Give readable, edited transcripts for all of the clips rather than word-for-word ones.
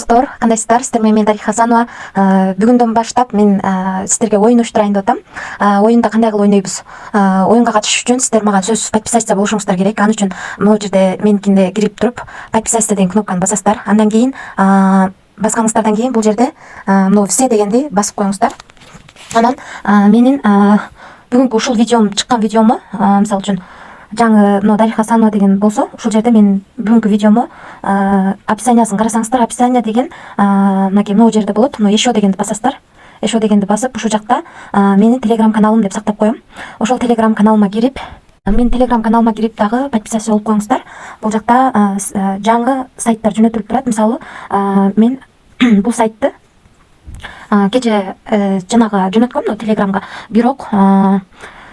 Достор, кандайсыздар? Сиздер менен Дариха Хасанова. Бүгүндөн баштап мен сиздерге оюн уюштурайын деп атам. Оюнда кандай кылып ойнойбуз? Оюнга катышыш үчүн сиздер мага сөзсүз подписаться болушуңуздар керек. Ал үчүн могу жерде меникинде кирип туруп, подписаться деген кнопканы басасыздар. Андан кийин басканыңыздардан кийин бул жерде мына все дегенди басып коюңуздар. Анан менин бүгүнкү ушул видеом чыккан видеому, мисалы үчүн жаңы Дариха Хасанова деген болсо, ушул жерде мен бүгүнкү видеому описаниясын карасаңыздар, описание деген мынакей могу жерде болот. Еще дегенди басасыздар. Еще дегенди басып, ушул жакта менин Telegram каналым деп сактап коем. Ошол Telegram каналыма кирип, мен Telegram каналыма кирип дагы подписаться болуп коюңуздар. Бул жакта жаңы сайттар жөнөтүлүп турат. Мисалы, мен бул сайтты кече жанагы жөнөткөм Telegramга, бирок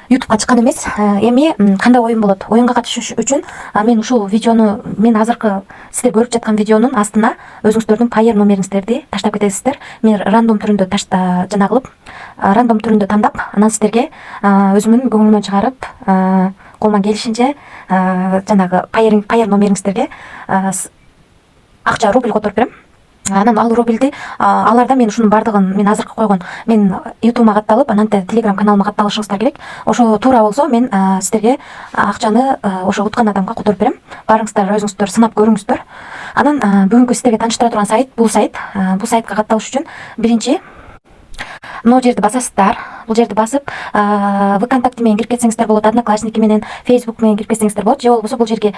YouTube'га чыккан эмес. Эми кандай оюн болот? Оюнга катышыш үчүн мен ушул видеону, мен азыркы сиздер көрүп жаткан видеонун астына өзүңүздөрдүн Payer номериңиздерди таштап кетесиздер. Мен рандом түрүндө жанагы кылып, рандом түрүндө тандап, анан сиздерге өзүмдүн көңүлүмөн чыгарып, колуман келишинче жанагы Payer номериңиздерге акча рубль которуп берем. Анан ал рубльди аларда мен ушунун бардыгын мен азыркы койгон, мен YouTube'ма катталып, анан Telegram каналыма катталышыңыздар керек. Ошо туура болсо мен сиздерге акчаны ошо уткан адамга которуп берем. Барыңыздар, өзүңүздөр сынап көрүңүздөр. Анан бүгүнкү сиздерге тааныштыра турган сайт бул сайт. Бул сайтка катталыш үчүн биринчи могу жерди басасыздар. Бул жерди басып, ВКонтакте менен кирип кетсеңиздер болот, Одноклассники менен, Facebook менен кирип кетсеңиздер болот. Же болбосо бул жерге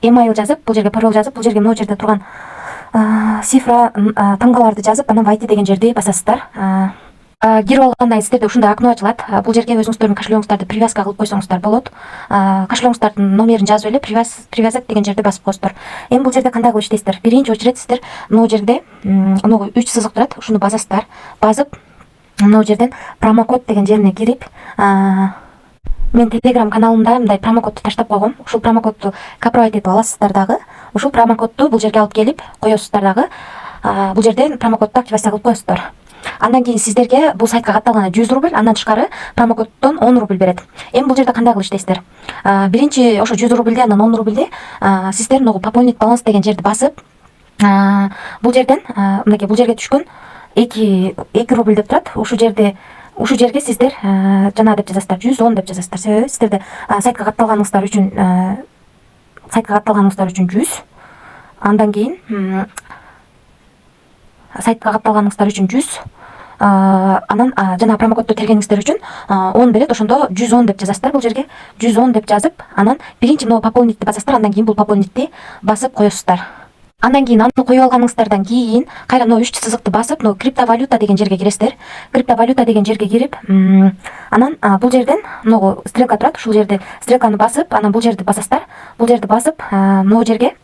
email жазып, бул жерге пароль жазып, бул жерге могу жерде турган цифра тамгаларды жазып, анан войти деген жерди басасыздар. Кирип алгандан кийин сиздерде ушундай окно ачылат. Бул жерге өзүңүздөрдүн кошелегиңиздарды привязка кылып койсоңуздар болот. Кошелегиңиздардын номерин жазып эле привязать деген жерди басып коесуздар. Эми бул жерде кандай кылып иштейсиздер? Биринчи очередь сиздер могу жерде могу 3 сызык турат. Ушуну басасыздар. Басып, могу жерден промокод деген жерине кирип, мен Telegram каналымда мындай промокодду таштап койгом. Ушул промокодду копировать этип аласыздар дагы. Ушул промокодду бул жерге алып келип коесуздар дагы. Бул жерден промокодду активация кылып коесуздар. Андан кийин сиздерге бул сайтка катталганда 100 рубль, андан тышкары промокоддон 10 рубль берет. Эми бул жерде кандай кылып иштейсиздер? Биринчи ошо 100 рубльди, андан 10 рубльди сиздер могу пополнить баланс деген жерди басып, бул жерден мынакей бул жерге түшкөн 2 рубль деп турат. Ушул жерге сиздер жана деп жазасыздар, 110 деп жазасыздар. Себеби сиздерде сайтка катталганыңыздар үчүн 100. Андан кийин сайтка катталганыңыздар үчүн 100. Анан жана промокодду тергениңиздер үчүн 10 берет. Ошондо 110 деп жазасыздар бул жерге. 110 деп жазып, анан биринчи могу пополнитти басасыздар, андан кийин бул пополнитти басып коесуздар. Андан кийин аны коюп алганыңыздардан кийин кайра 3 сызыкты басып, криптовалюта деген жерге киресиздер. Криптовалюта деген жерге кирип, анан бул жерден могу стрелка турат. Ушул жерде стрелканы басып, анан бул жерди басасыздар. Бул жерди басып, могу жерге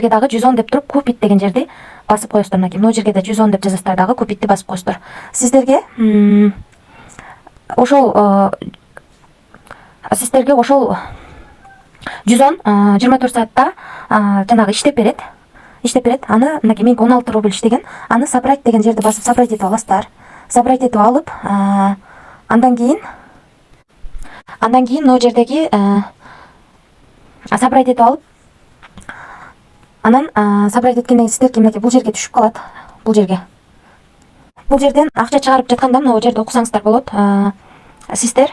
дагы 110 деп туруп, купить деген жерди басып коесуздар. Мынакей могу жерге да 110 деп жазасыздар дагы, купитти басып коесуздар. Сиздерге ошол 110 24 саатта жанагы иштеп берет. Аны мынакей меники 16 рубль иштеген. Аны собрать деген жерди басып собрать этип аласыздар. Собрать этип алып, андан кийин могу жердеги собрать этип алып, анан собрать эткенден кийин сиздерге мынакей бул жерге түшүп калат. Бул жерден акча чыгарып жатканда могу жерде окусаңыздар болот. Сиздер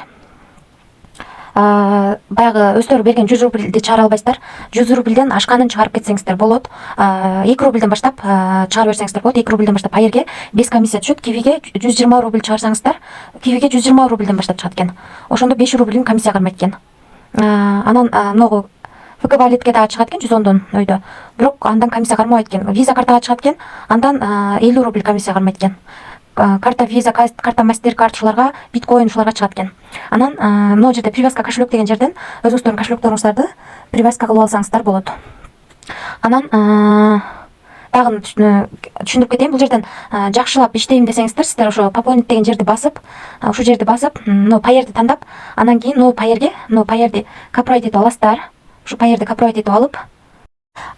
баягы өздөрү берген 100 рубльди чыгара албайсыздар. 100 рубльден ашканын чыгарып кетсеңиздер болот. 2 рубльден баштап чыгарып берсеңиздер болот. 2 рубльден баштап Payerге без комиссия түшөт. Кивиге 120 рубль чыгарсаңыздар, Кивиге 120 рубльден баштап чыгат экен. Ошондо 5 рубльдин комиссия кармайт экен. Анан могу ФК валютке дагы чыгат экен 110дон өйдө. Бирок андан комиссия кармабайт экен. Виза картага чыгат экен, андан 50 рубль комиссия кармайт экен. Карта Visa, карта MasterCard ушуларга, биткоин ушуларга чыгат экен. Анан могу жерде привязка кошелек деген жерден өзүңүздөрдүн кошелектериңиздарды привязка кылып алсаңыздар болот. Анан дагы түшүндүрүп кетейин, бул жерден жакшылап иштейм десеңиздер, сиздер ошо пополнить деген жерди басып, ушул жерди басып, Payerди тандап, андан кийин Payerди копировать этип аласыздар. Ушу Payerди копировать этип алып,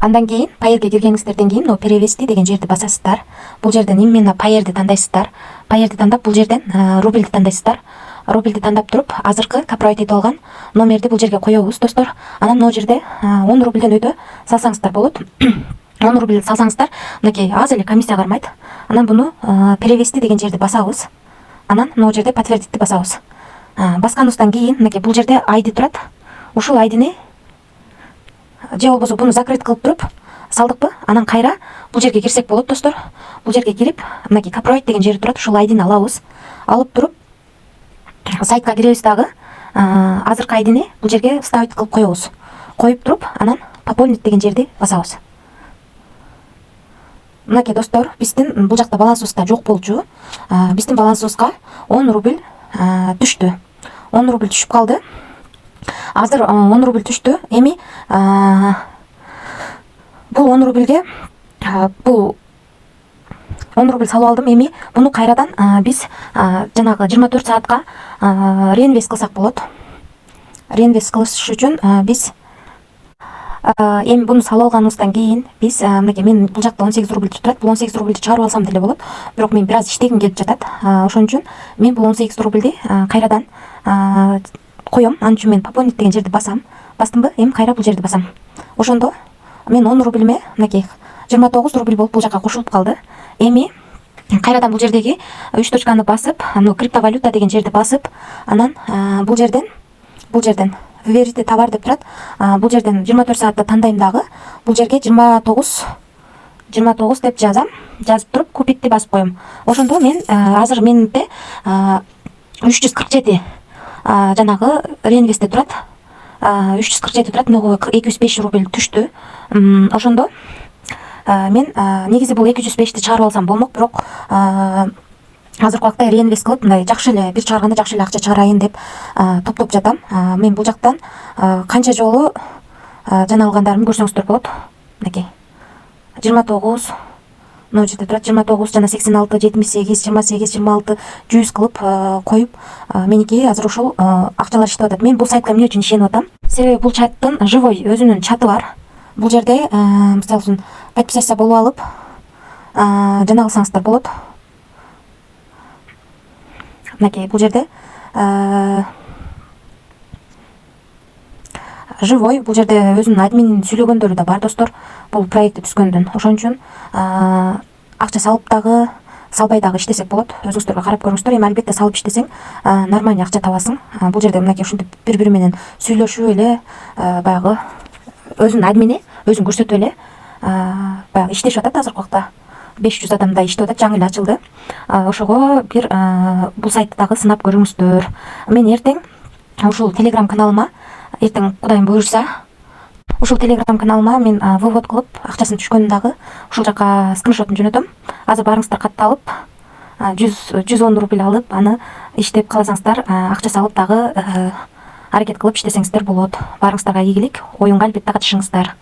андан кийин Payerге киргениңиздерден кийин перевести деген жерди басасыздар. Бул жерден именно Payerди тандайсыздар. Payerди тандап, бул жерден рубльди тандайсыздар. Рубльди тандап туруп, азыркы копировать этип алган номерди бул жерге коебуз, достор. Анан могу жерде 10 рубльден өйдө салсаңыздар болот. 10 рубль салсаңыздар, мынакей аз эле комиссия кармайт. Анан буну перевести деген жерди басабыз. Анан могу жерде подтвердитти басабыз. Басканыбыздан кийин мынакей бул жерде ID турат. Ушул IDни же болбосо буну закрыт кылып туруп салдыкпы, анан кайра бул жерге кирсек болот достор. Бул жерге кирип, мынакей копровать деген жери турат. Ушул IDни алабыз. Алып туруп сайтка киребиз дагы. Азыркы IDни бул жерге вставить кылып коебуз. Коюп туруп, анан пополнить деген жерди басабыз. Мынакей достор, биздин бул жакта балансыбызда жок болчу. Биздин балансыбызга 10 рубль түштү. 10 рубль түшүп калды. Азыр 10 рубль түштү. Эми бул 10 рубльге бул 10 рубль салып алдым. Эми буну кайрадан биз жанагы 24 саатка реинвест кылсак болот. Реинвест кылыш үчүн биз эми буну салып алганыбыздан кийин биз мынакей мен бул жакта 18 рубль турат. Бул 18 рубльди чыгарып алсам деле болот. Бирок мен бир аз иштегим келип жатат. Ошон үчүн мен бул 18 рубльди кайрадан коем. Анын үчүн мен пополнить деген жерди басам. Бастымбы? Эми кайра бул жерди басам. Ошондо мен 10 рубльме мынакей 29 рубль болуп бул жака кошулуп калды. Эми кайрадан бул жердеги 3 точканы басып, криптовалюта деген жерди басып, анан бул жерден выберите товар деп турат. Бул жерден 24 саатта тандайм дагы. Бул жерге 29 деп жазам. Жазып туруп купитти басып коем. Ошондо мен азыр менде 347 жанагы реинвестте турат. 347 турат. Могу 205 рубль түштү. Ошондо мен негизи бул 205ти чыгарып алсам болмок, бирок азыркы убакта реинвест кылып, мындай жакшы эле бир чыгарганда жакшы эле акча чыгарайын деп топтоп жатам. Мен бул жактан канча жолу жана алгандарымды көрсөңүздөр болот. Мынакей 29 могу жерде турат. 29 жана 86, 78, 28, 26, 100 кылып коюп меники азыр ушул акчалар иштеп атат. Мен бул сайтка эмне үчүн ишенип атам? Себеби бул чаттын живой өзүнүн чаты бар. Бул жерде мисалы үчүн подписаться болуп алып жана алсаңыздар болот. Мынакей бул жерде живой, бул жерде өзүнүн админин сүйлөгөндөрү да бар достор. Бул проектти түзгөндөн. Ошон үчүн акча салып дагы, салбай дагы иштесек болот. Өзүңүздөр карап көрүңүздөр. Эми албетте салып иштесең нормальный акча табасың. Бул жерде мынакей ушинтип бири-бири менен сүйлөшүп эле баягы өзүнүн админи өзүн көрсөтүп эле баягы иштешип атат. Азыркы убакта 500 адамдай иштеп атат, жаңы эле ачылды. Ошого бир бул сайтты дагы сынап көрүңүздөр. Мен эртең ушул Telegram каналыма, эртең Кудайым буйрса, ушул Telegram каналыма мен вывод кылып, акчасын түшкөнүн дагы ушул жака скриншотун жөнөтөм. Азыр барыңыздар катталып, 110 рубль алып, аны иштеп каласаңыздар, акча салып дагы аракет кылып иштесеңиздер болот. Барыңыздарга ийгилик, оюнга албетте катышыңыздар.